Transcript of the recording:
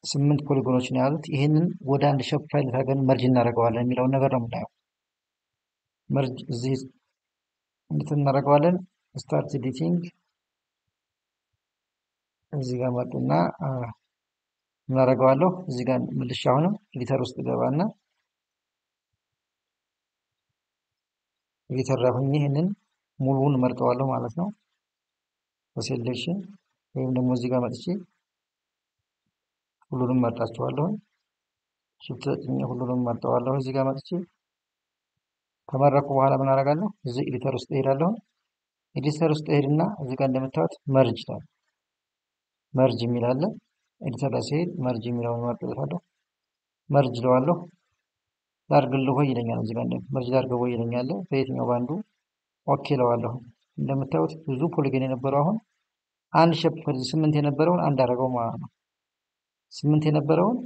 8 ፖሊጎኖች ነው ያሉት። ይህንን ወደ አንድ ሼፕ ፋይል ታገን መርጅ እናደርገዋለን የሚለውን ነገር ነው የምናየው። መርጅ እዚህ እንዴት እናደርገዋለን? ስታርት ኤዲቲንግ እዚህ ጋር መጡና እናደርገዋለሁ። እዚህ ጋር መልሼ አሁንም ኤዲተር ውስጥ ገባና ኤዲተር ላይ ሆኜ ይህንን ሙሉውን መርጠዋለሁ ማለት ነው። በሴሌክሽን ወይም ደግሞ እዚህ ጋር መጥቼ ሁሉንም መርጣቸዋለሁ። ሽፍት ተጭኜ ሁሉንም መርጠዋለሁ። እዚህ ጋር መጥቼ ከመረኩ በኋላ ምን አደርጋለሁ? እዚህ ኤዲተር ውስጥ እሄዳለሁ። ኤዲተር ውስጥ እሄድና እዚህ ጋር እንደምታዩት መርጅ ይላል። መርጅ የሚል አለ። ኤዲተር ላይ ሲሄድ መርጅ የሚለውን መርጥለታለሁ። መርጅ ለዋለሁ። ላድርግልህ ወይ ይለኛል። እዚህ ጋር መርጅ ላድርገው ወይ ይለኛል። በየትኛው ባንዱ ኦኬ ለዋለሁ። እንደምታዩት ብዙ ፖሊጎን የነበረው አሁን አንድ ሼፕ 8 የነበረውን አንድ አደረገው ማለት ነው። 8 የነበረውን